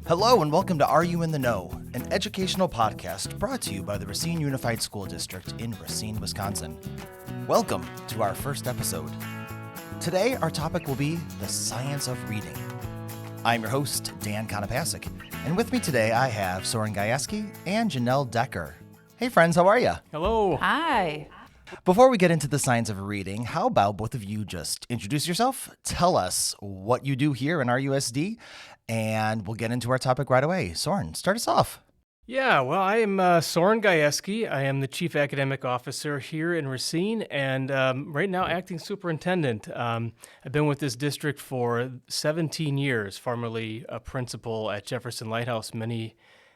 Hello and welcome to Are You in the Know, an educational podcast brought to you by the Racine Unified School District in Racine, Wisconsin. Welcome to our first episode. Today, our topic will be the science of reading. I'm your host, Dan Konopasek, and with me today I have Soren Gajewski and Janelle Decker. Hey friends, how are you? Hello. Hi. Before we get into the science of reading, how about both of you just introduce yourself, tell us what you do here in RUSD, and we'll get into our topic right away. Soren, start us off. Yeah, well, I am Soren Gajewski. I am the Chief Academic Officer here in Racine and right now acting superintendent. I've been with this district for 17 years, formerly a principal at Jefferson Lighthouse many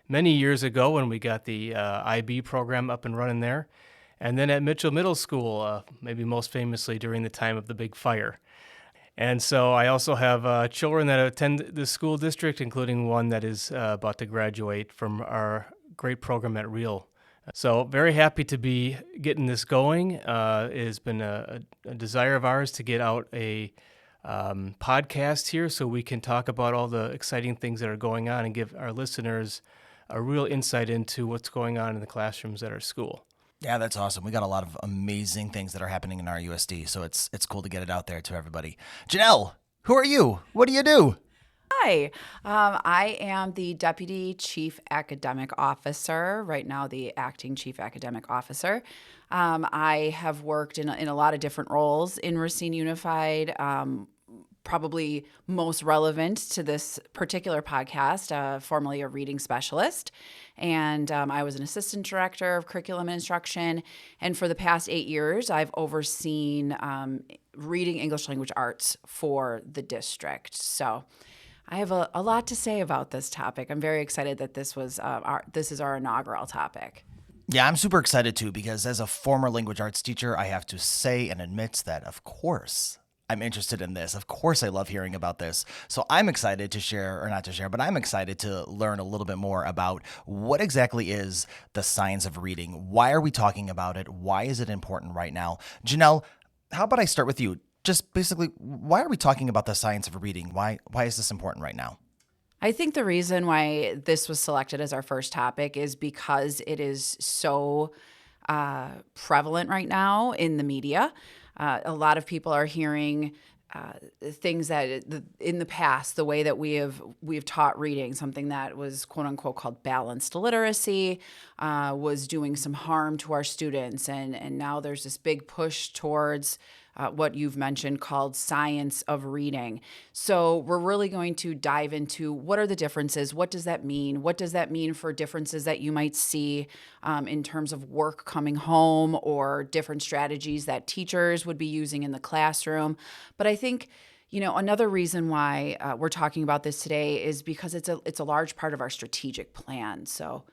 years ago when we got the IB program up and running there. And then at Mitchell Middle School, maybe most famously during the time of the big fire. And so I also have children that attend the school district, including one that is about to graduate from our great program at Real. So very happy to be getting this going. It has been a desire of ours to get out a podcast here so we can talk about all the exciting things that are going on and give our listeners a real insight into what's going on in the classrooms at our school. Yeah, that's awesome. We got a lot of amazing things that are happening in our USD, so it's cool to get it out there to everybody. Janelle, who are you? What do you do? Hi. I am the Deputy Chief Academic Officer, right now the Acting Chief Academic Officer. I have worked in a lot of different roles in Racine Unified, probably most relevant to this particular podcast, formerly a reading specialist. And I was an assistant director of curriculum and instruction. And for the past 8 years, I've overseen reading English language arts for the district. So I have a lot to say about this topic. I'm very excited that this is our inaugural topic. Yeah, I'm super excited too, because as a former language arts teacher, I have to say and admit that, of course, I'm interested in this. Of course, I love hearing about this. So I'm excited to share, or not to share, but I'm excited to learn a little bit more about what exactly is the science of reading. Why are we talking about it? Why is it important right now? Janelle, how about I start with you? Just basically, why are we talking about the science of reading? Why is this important right now? I think the reason why this was selected as our first topic is because it is so prevalent right now in the media. A lot of people are hearing things that in the past, the way that we've taught reading, something that was quote unquote called balanced literacy, was doing some harm to our students, and now there's this big push towards what you've mentioned called science of reading. So we're really going to dive into what are the differences? What does that mean? What does that mean for differences that you might see in terms of work coming home or different strategies that teachers would be using in the classroom? But I think, another reason why we're talking about this today is because it's a large part of our strategic plan. So,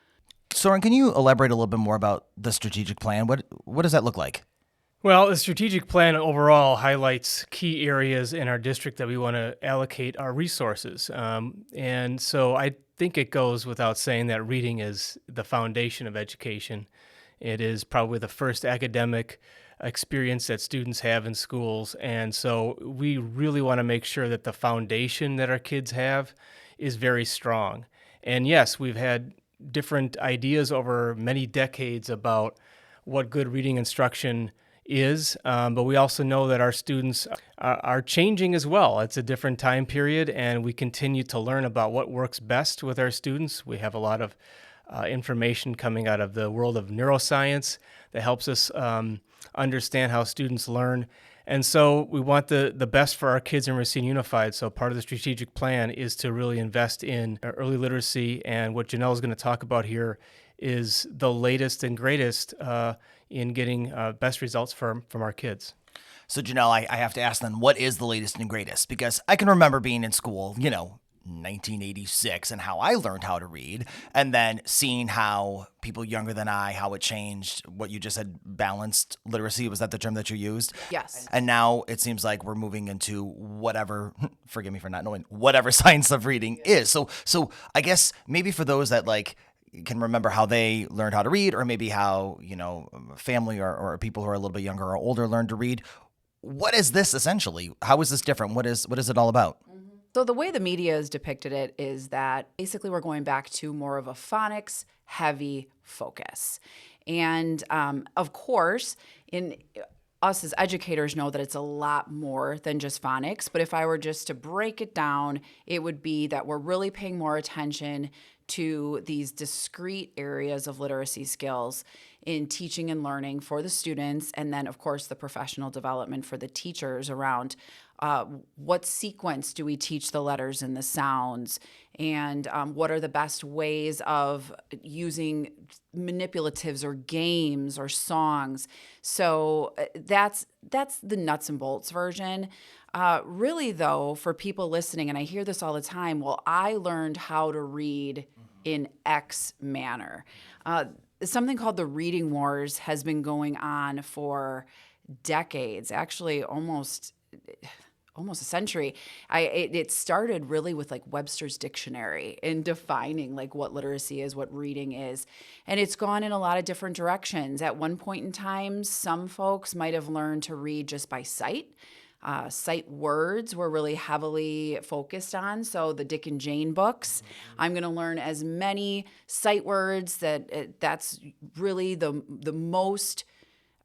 Soren, can you elaborate a little bit more about the strategic plan? What does that look like? Well, the strategic plan overall highlights key areas in our district that we want to allocate our resources. And so I think it goes without saying that reading is the foundation of education. It is probably the first academic experience that students have in schools. And so we really want to make sure that the foundation that our kids have is very strong. And yes, we've had different ideas over many decades about what good reading instruction is, but we also know that our students are changing as well. It's a different time period, and we continue to learn about what works best with our students. We have a lot of information coming out of the world of neuroscience that helps us understand how students learn. And so we want the best for our kids in Racine Unified. So part of the strategic plan is to really invest in early literacy, and what Janelle is going to talk about here is the latest and greatest in getting best results from our kids. So Janelle, I have to ask then, what is the latest and greatest? Because I can remember being in school, 1986, and how I learned how to read, and then seeing how people younger than how it changed. What you just said, balanced literacy, was that the term that you used? yes. And now it seems like we're moving into whatever, forgive me for not knowing, whatever science of reading is. So I guess maybe for those that can remember how they learned how to read, or maybe how, family or people who are a little bit younger or older learned to read. What is this essentially? How is this different? What is it all about? So the way the media has depicted it is that basically we're going back to more of a phonics heavy focus. And of course, in us as educators know that it's a lot more than just phonics. But if I were just to break it down, it would be that we're really paying more attention to these discrete areas of literacy skills in teaching and learning for the students, and then, of course, the professional development for the teachers around what sequence do we teach the letters and the sounds, and what are the best ways of using manipulatives or games or songs. So that's the nuts and bolts version. Really, though, for people listening, and I hear this all the time, well, I learned how to read in X manner. Something called the reading wars has been going on for decades, actually almost a century. It started really with like Webster's dictionary and defining like what literacy is, what reading is. And it's gone in a lot of different directions. At one point in time, some folks might have learned to read just by sight. Sight words were really heavily focused on. So the Dick and Jane books, I'm going to learn as many sight words that's really the most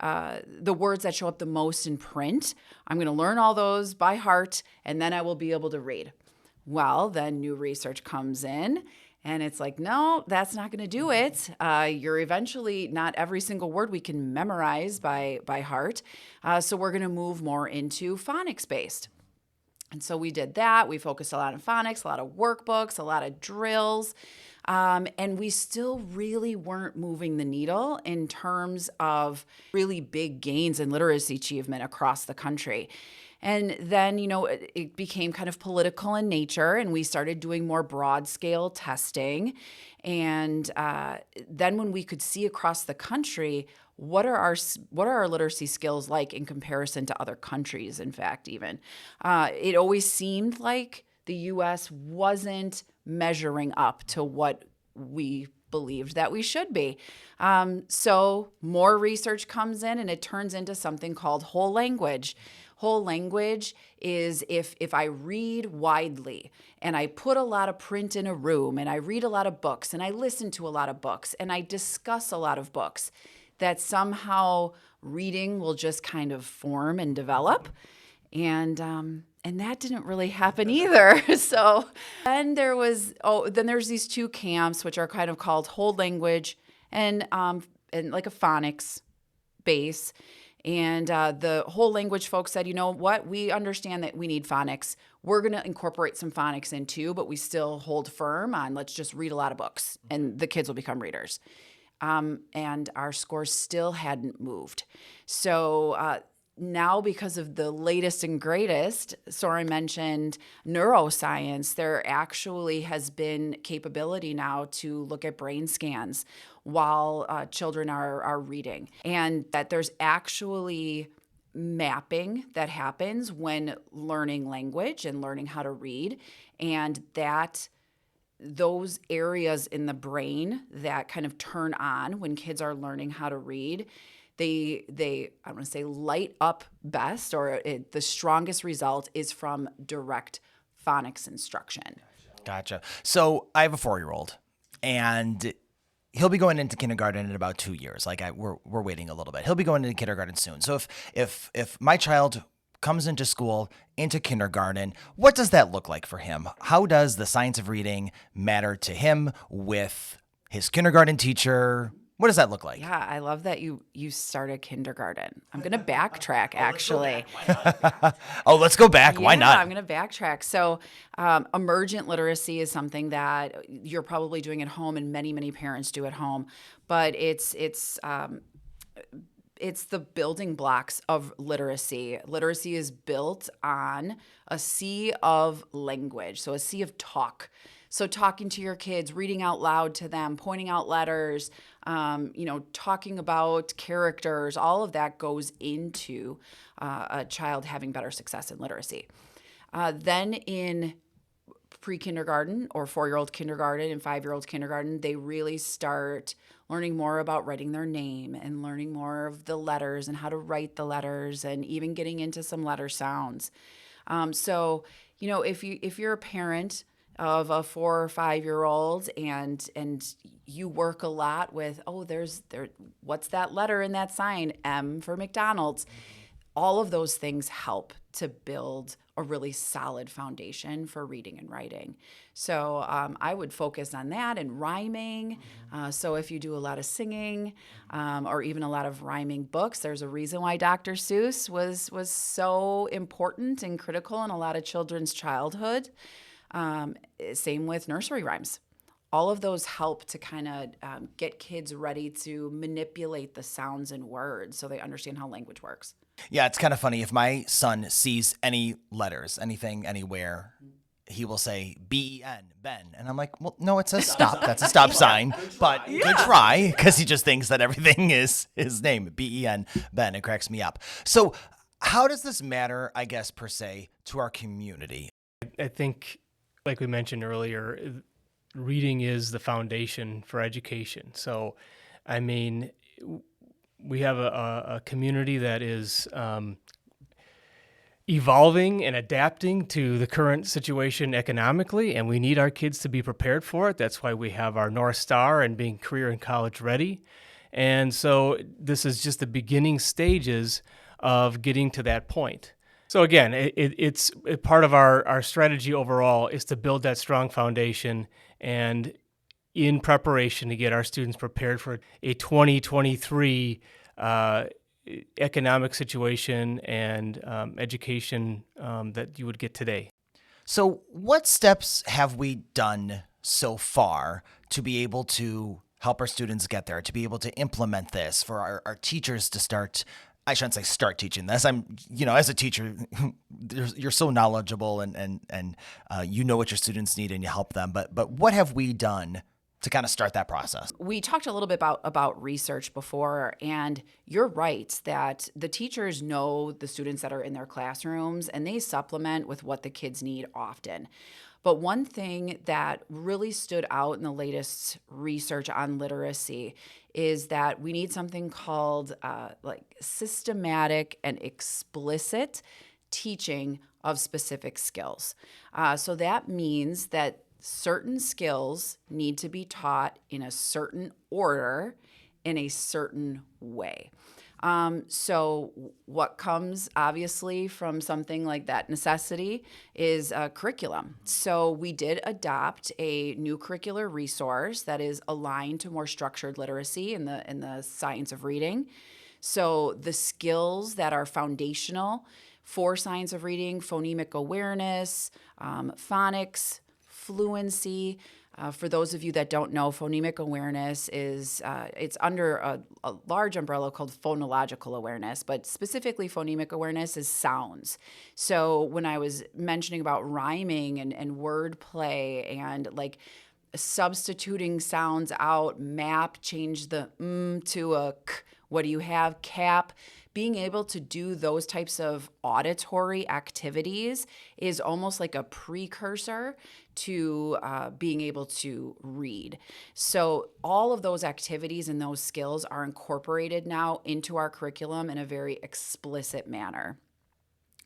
the words that show up the most in print. I'm going to learn all those by heart, and then I will be able to read. Well, then new research comes in, and it's like, no, that's not going to do it. You're eventually, not every single word we can memorize by heart. So we're going to move more into phonics-based. And so we did that. We focused a lot on phonics, a lot of workbooks, a lot of drills. And we still really weren't moving the needle in terms of really big gains in literacy achievement across the country. And then, it became kind of political in nature, and we started doing more broad scale testing. And then when we could see across the country, what are our literacy skills like in comparison to other countries, in fact, even. It always seemed like the U.S. wasn't measuring up to what we believed that we should be. So more research comes in, and it turns into something called whole language. Whole language is if I read widely and I put a lot of print in a room and I read a lot of books and I listen to a lot of books and I discuss a lot of books, that somehow reading will just kind of form and develop. And that didn't really happen either. So then there's these two camps, which are kind of called whole language and like a phonics base. And the whole language folks said, you know what, we understand that we need phonics. We're going to incorporate some phonics in too, but we still hold firm on let's just read a lot of books and the kids will become readers. And our scores still hadn't moved. So now, because of the latest and greatest, Soren mentioned neuroscience, there actually has been capability now to look at brain scans while children are reading, and that there's actually mapping that happens when learning language and learning how to read, and that those areas in the brain that kind of turn on when kids are learning how to read, they I don't want to say light up best, or the strongest result is from direct phonics instruction. Gotcha. So I have a 4-year-old, and he'll be going into kindergarten in about 2 years. We're waiting a little bit. He'll be going into kindergarten soon. So if my child comes into school, into kindergarten, what does that look like for him? How does the science of reading matter to him with his kindergarten teacher? What does that look like? Yeah, I love that you started kindergarten. I'm going to backtrack, actually. Oh, let's go back. Why not? I'm going to backtrack. So emergent literacy is something that you're probably doing at home, and many, many parents do at home. But it's the building blocks of literacy. Literacy is built on a sea of language, so a sea of talk. So talking to your kids, reading out loud to them, pointing out letters, talking about characters, all of that goes into a child having better success in literacy. Then in pre-kindergarten or 4-year-old kindergarten and 5-year-old kindergarten, they really start learning more about writing their name and learning more of the letters and how to write the letters and even getting into some letter sounds. So if you're a parent of a 4 or 5 year old and you work a lot with, what's that letter in that sign? M for McDonald's. All of those things help to build a really solid foundation for reading and writing. So I would focus on that and rhyming. So if you do a lot of singing or even a lot of rhyming books, there's a reason why Dr. Seuss was so important and critical in a lot of children's childhood. Same with nursery rhymes. All of those help to kind of get kids ready to manipulate the sounds and words so they understand how language works. Yeah, it's kind of funny. If my son sees any letters, anything, anywhere, he will say B-E-N, Ben. And I'm like, well, no, it says stop. That's a stop sign. But good try, because he just thinks that everything is his name, B-E-N, Ben. It cracks me up. So how does this matter, I guess, per se, to our community? I think, like we mentioned earlier, reading is the foundation for education. So, I mean, we have a community that is evolving and adapting to the current situation economically, and we need our kids to be prepared for it. That's why we have our North Star and being career and college ready. And so this is just the beginning stages of getting to that point. So again, it's part of our strategy overall is to build that strong foundation and in preparation to get our students prepared for a 2023 economic situation and education that you would get today. So what steps have we done so far to be able to help our students get there, to be able to implement this, for our teachers to start? I shouldn't say start teaching this. As a teacher, you're so knowledgeable and you know what your students need and you help them. But what have we done to kind of start that process? We talked a little bit about research before, and you're right that the teachers know the students that are in their classrooms and they supplement with what the kids need often. But one thing that really stood out in the latest research on literacy is that we need something called systematic and explicit teaching of specific skills. So that means that certain skills need to be taught in a certain order, in a certain way. So what comes obviously from something like that necessity is a curriculum. So we did adopt a new curricular resource that is aligned to more structured literacy in the science of reading. So the skills that are foundational for science of reading, phonemic awareness, phonics, fluency. For those of you that don't know, phonemic awareness is it's under a large umbrella called phonological awareness, but specifically phonemic awareness is sounds. So when I was mentioning about rhyming and wordplay and like substituting sounds out, map, change the to a k, what do you have, cap, being able to do those types of auditory activities is almost like a precursor to being able to read. So all of those activities and those skills are incorporated now into our curriculum in a very explicit manner.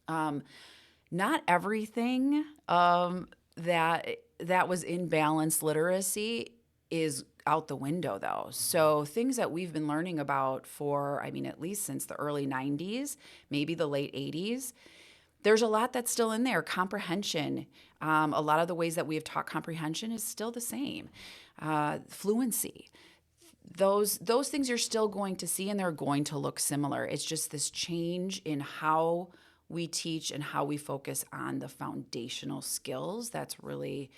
Not everything that was in balanced literacy is out the window, though. So things that we've been learning about for, at least since the early 90s, maybe the late 80s, there's a lot that's still in there. Comprehension, a lot of the ways that we have taught comprehension is still the same. Fluency, those things you're still going to see, and they're going to look similar. It's just this change in how we teach and how we focus on the foundational skills. That's really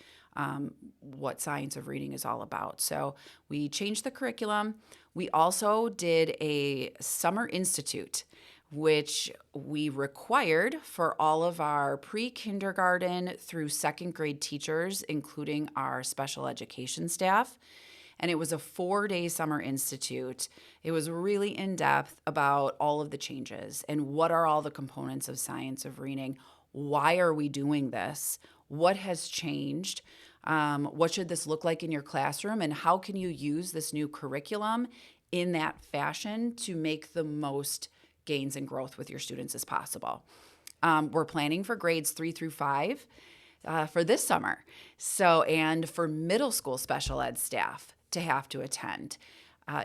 what science of reading is all about. So we changed the curriculum. We also did a summer institute, which we required for all of our pre-kindergarten through second grade teachers, including our special education staff. And it was a 4-day summer institute. It was really in-depth about all of the changes and what are all the components of science of reading. Why are we doing this? What has changed? What should this look like in your classroom? And how can you use this new curriculum in that fashion to make the most gains and growth with your students as possible? We're planning for grades 3 through 5 for this summer. So, and for middle school special ed staff to have to attend.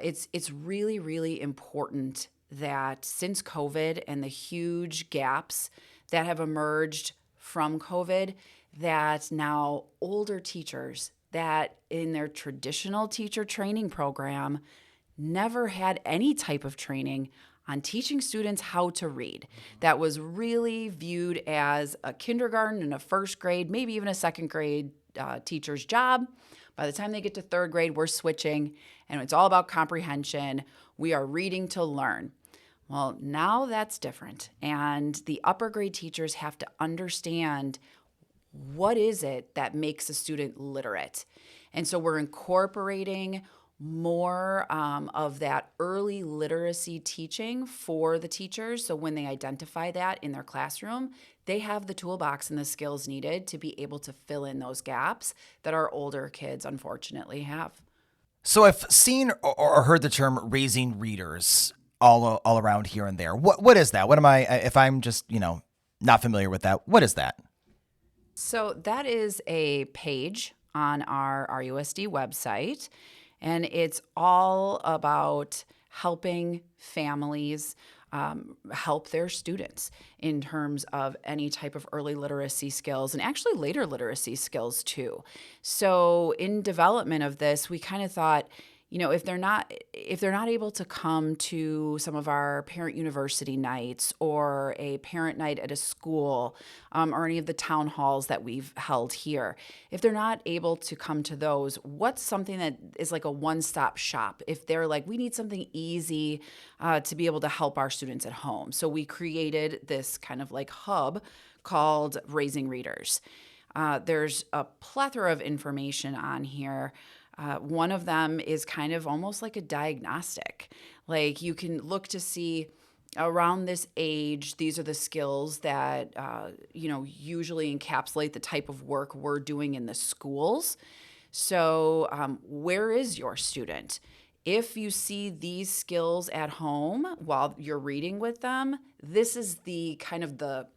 It's really, really important that since COVID and the huge gaps that have emerged from COVID, that now older teachers that in their traditional teacher training program never had any type of training on teaching students how to read. That was really viewed as a kindergarten and a first grade, maybe even a second grade teacher's job. By the time they get to third grade, we're switching, and it's all about comprehension. We are reading to learn. Well, now that's different, and the upper grade teachers have to understand what is it that makes a student literate. And so we're incorporating more of that early literacy teaching for the teachers. So when they identify that in their classroom, they have the toolbox and the skills needed to be able to fill in those gaps that our older kids unfortunately have. So I've seen or heard the term raising readers all around here and there. What is that? What am I, if I'm just, not familiar with that, what is that? So that is a page on our RUSD website, and it's all about helping families help their students in terms of any type of early literacy skills and actually later literacy skills too. So in development of this, we kind of thought, if they're not able to come to some of our parent university nights or a parent night at a school or any of the town halls that we've held here, if they're not able to come to those, what's something that is like a one-stop shop? If they're like, we need something easy to be able to help our students at home. So we created this kind of like hub called Raising Readers. There's a plethora of information on here. One of them is kind of almost like a diagnostic. Like you can look to see around this age, these are the skills that, usually encapsulate the type of work we're doing in the schools. So where is your student? If you see these skills at home while you're reading with them, this is the kind of the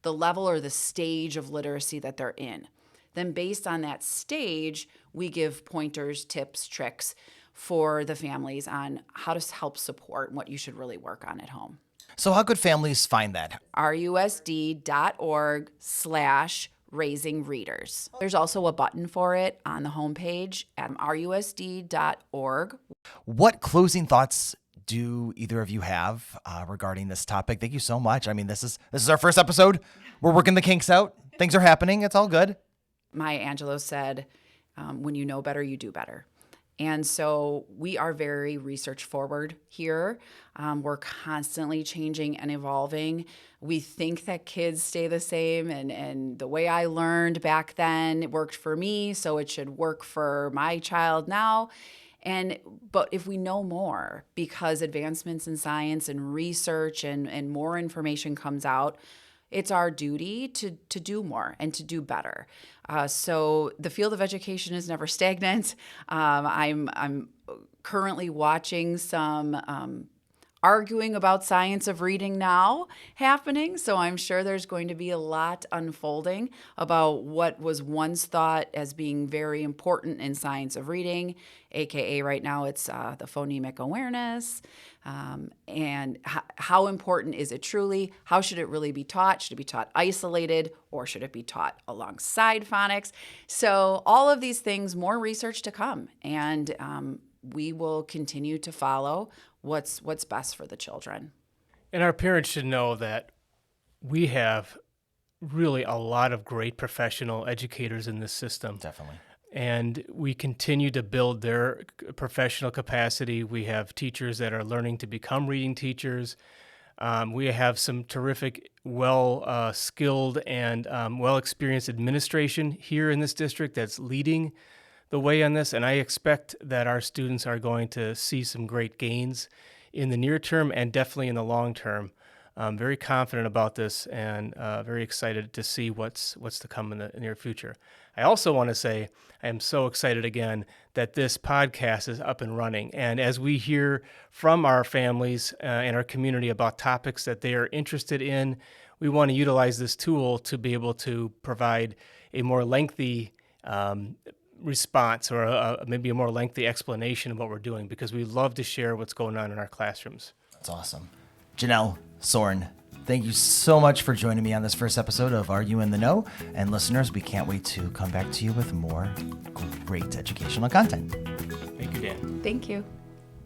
level or the stage of literacy that they're in. Then based on that stage, we give pointers, tips, tricks for the families on how to help support and what you should really work on at home. So how could families find that? rusd.org/raising readers. There's also a button for it on the homepage at rusd.org. What closing thoughts do either of you have regarding this topic? Thank you so much. I mean, this is our first episode. We're working the kinks out. Things are happening. It's all good. Maya Angelou said, when you know better, you do better. And so we are very research forward here. We're constantly changing and evolving. We think that kids stay the same, and the way I learned back then, it worked for me, so it should work for my child now. But if we know more, because advancements in science and research and more information comes out, it's our duty to do more and to do better. So the field of education is never stagnant. I'm currently watching some arguing about science of reading now happening. So I'm sure there's going to be a lot unfolding about what was once thought as being very important in science of reading, AKA right now it's the phonemic awareness. And how important is it truly? How should it really be taught? Should it be taught isolated, or should it be taught alongside phonics? So all of these things, more research to come. And we will continue to follow what's best for the children. And our parents should know that we have really a lot of great professional educators in this system. Definitely. And we continue to build their professional capacity. We have teachers that are learning to become reading teachers. We have some terrific, well-skilled and well-experienced administration here in this district that's leading the way on this. And I expect that our students are going to see some great gains in the near term and definitely in the long term. I'm very confident about this and very excited to see what's to come in the near future. I also want to say I am so excited again that this podcast is up and running. And as we hear from our families and our community about topics that they are interested in, we want to utilize this tool to be able to provide a more lengthy response or maybe a more lengthy explanation of what we're doing, because we love to share what's going on in our classrooms. That's awesome. Janelle, Soren, thank you so much for joining me on this first episode of Are You in the Know? And listeners, we can't wait to come back to you with more great educational content. Thank you, Dan. Thank you.